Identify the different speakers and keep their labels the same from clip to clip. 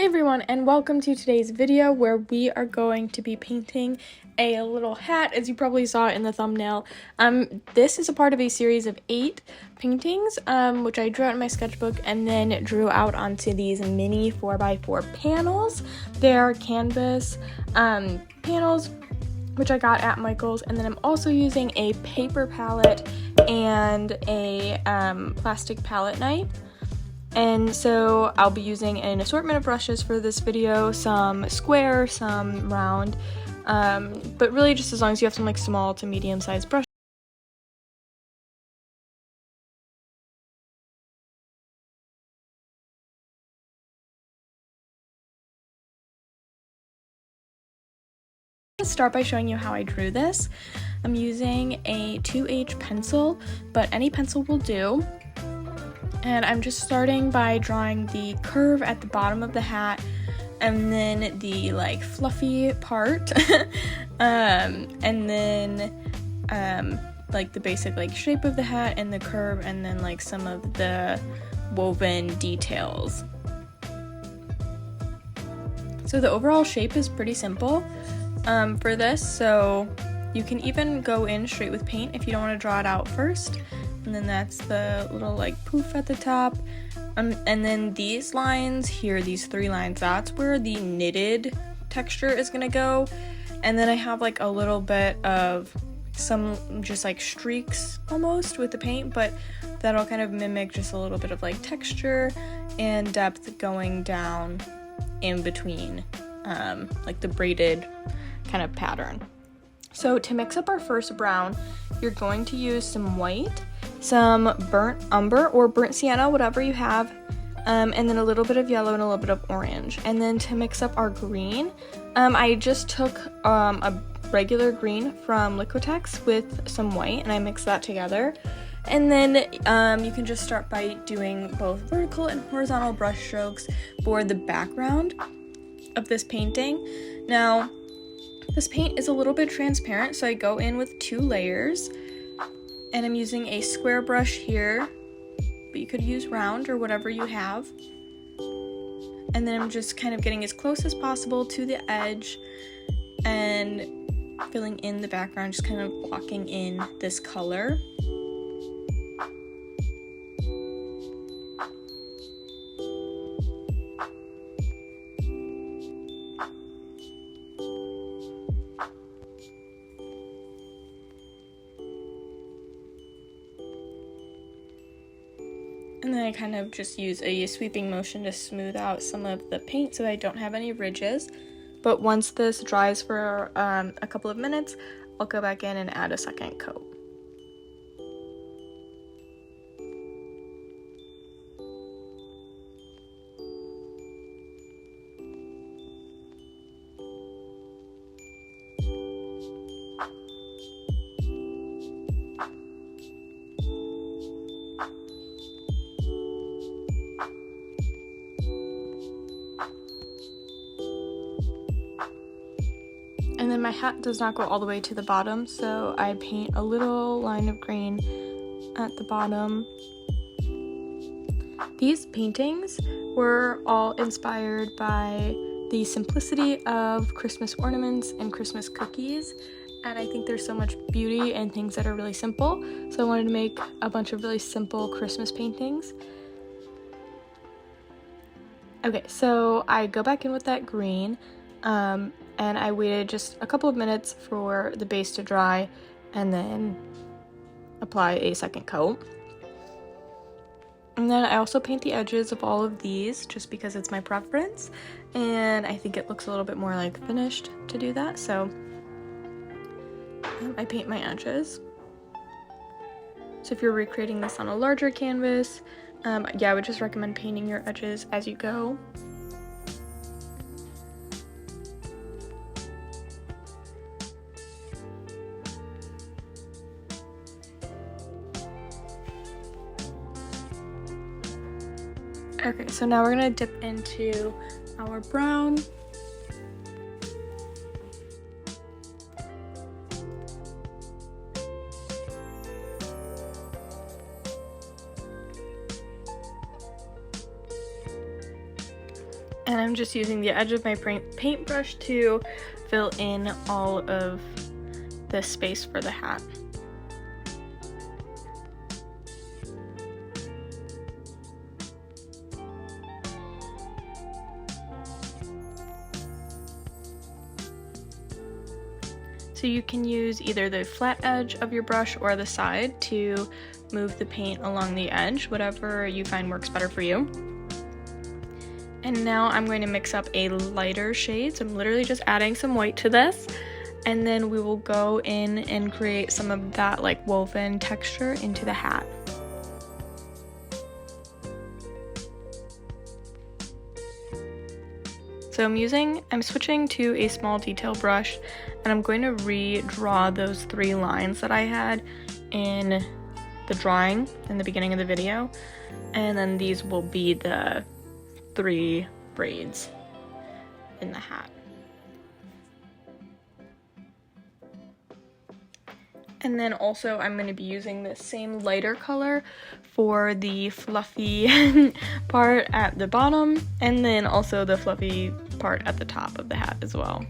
Speaker 1: everyone, and welcome to today's video where we are going to be painting a little hat, as you probably saw in the thumbnail. This is a part of a series of 8 paintings, which I drew out in my sketchbook and then drew out onto these mini 4x4 panels. They are canvas panels, which I got at Michael's, and then I'm also using a paper palette and a plastic palette knife. And so I'll be using an assortment of brushes for this video, some square, some round, but really just as long as you have some like small to medium sized brushes. Let's start by showing you how I drew this. I'm using a 2H pencil, but any pencil will do. And I'm just starting by drawing the curve at the bottom of the hat and then the like fluffy part and then like the basic like shape of the hat and the curve, and then like some of the woven details. So the overall shape is pretty simple for this, so you can even go in straight with paint if you don't want to draw it out first. And then that's the little like poof at the top, and then these lines here, these 3 lines, that's where the knitted texture is gonna go. And then I have like a little bit of some just like streaks almost with the paint, but that'll kind of mimic just a little bit of like texture and depth going down in between like the braided kind of pattern. So to mix up our first brown, you're going to use some white, some burnt umber or burnt sienna, whatever you have, and then a little bit of yellow and a little bit of orange. And then to mix up our green, I just took a regular green from Liquitex with some white, and I mixed that together. And then you can just start by doing both vertical and horizontal brush strokes for the background of this painting. Now, this paint is a little bit transparent, so I go in with 2 layers. And I'm using a square brush here, but you could use round or whatever you have. And then I'm just kind of getting as close as possible to the edge and filling in the background, just kind of blocking in this color. And then I kind of just use a sweeping motion to smooth out some of the paint so I don't have any ridges. But once this dries for a couple of minutes, I'll go back in and add a second coat. And then my hat does not go all the way to the bottom, so I paint a little line of green at the bottom. These paintings were all inspired by the simplicity of Christmas ornaments and Christmas cookies, and I think there's so much beauty in things that are really simple, so I wanted to make a bunch of really simple Christmas paintings. Okay, so I go back in with that green, and I waited just a couple of minutes for the base to dry and then apply a second coat. And then I also paint the edges of all of these just because it's my preference, and I think it looks a little bit more like finished to do that, so I paint my edges. So if you're recreating this on a larger canvas, yeah, I would just recommend painting your edges as you go. Okay, so now we're gonna dip into our brown. And I'm just using the edge of my paintbrush to fill in all of the space for the hat. So you can use either the flat edge of your brush or the side to move the paint along the edge, whatever you find works better for you. And now I'm going to mix up a lighter shade, so I'm literally just adding some white to this, and then we will go in and create some of that like woven texture into the hat. So I'm switching to a small detail brush, and I'm going to redraw those 3 lines that I had in the drawing in the beginning of the video, and then these will be the 3 braids in the hat. And then also I'm going to be using the same lighter color for the fluffy part at the bottom, and then also the fluffy part at the top of the hat as well.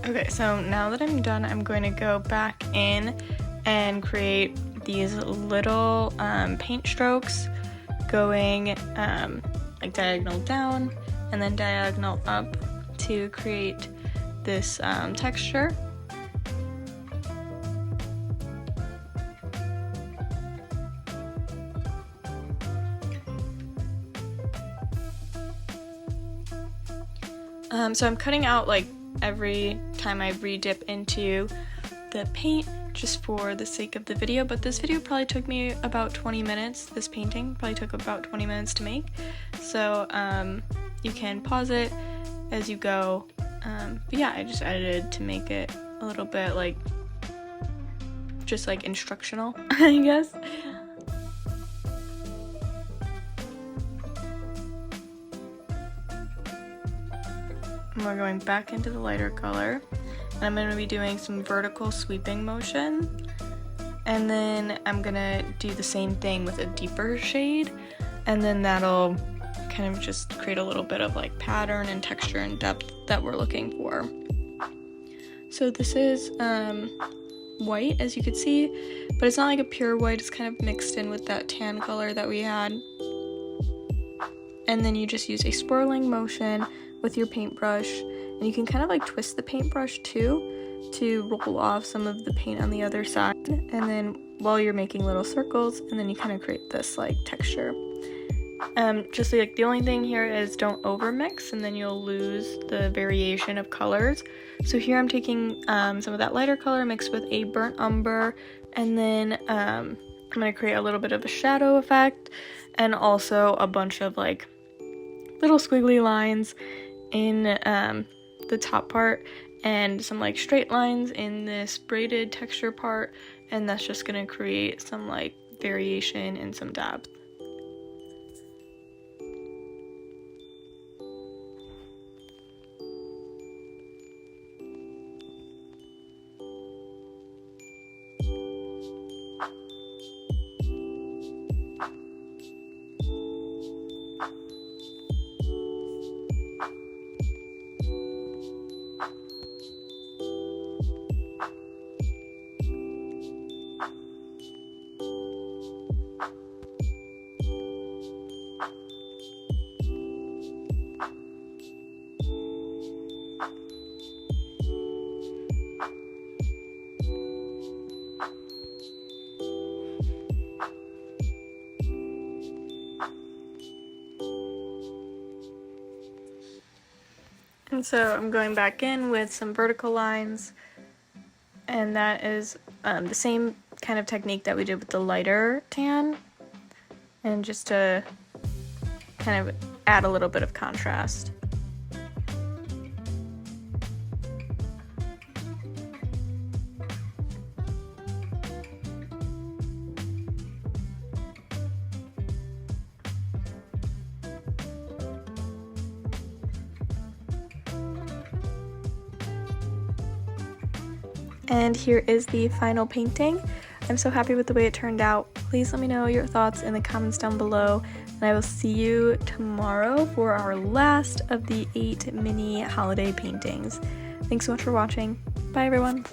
Speaker 1: Okay, so now that I'm done, I'm going to go back in and create these little paint strokes going like diagonal down and then diagonal up to create this texture. So I'm cutting out like every time I re-dip into the paint just for the sake of the video, but this video probably took me about 20 minutes. This painting probably took about 20 minutes to make, so you can pause it as you go, but yeah, I just edited to make it a little bit like just like instructional, I guess. And we're going back into the lighter color, and I'm going to be doing some vertical sweeping motion, and then I'm going to do the same thing with a deeper shade, and then that'll kind of just create a little bit of like pattern and texture and depth that we're looking for. So this is white, as you can see, but it's not like a pure white, it's kind of mixed in with that tan color that we had. And then you just use a swirling motion with your paintbrush, and you can kind of like twist the paintbrush too to roll off some of the paint on the other side, and then while you're making little circles, and then you kind of create this like texture. Just like the only thing here is don't over mix, and then you'll lose the variation of colors. So here I'm taking some of that lighter color mixed with a burnt umber, and then I'm going to create a little bit of a shadow effect, and also a bunch of like little squiggly lines in the top part, and some like straight lines in this braided texture part, and that's just gonna create some like variation and some depth. And so I'm going back in with some vertical lines, and that is the same kind of technique that we did with the lighter tan, and just to kind of add a little bit of contrast. And here is the final painting. I'm so happy with the way it turned out. Please let me know your thoughts in the comments down below, and I will see you tomorrow for our last of the 8 mini holiday paintings. Thanks so much for watching. Bye everyone.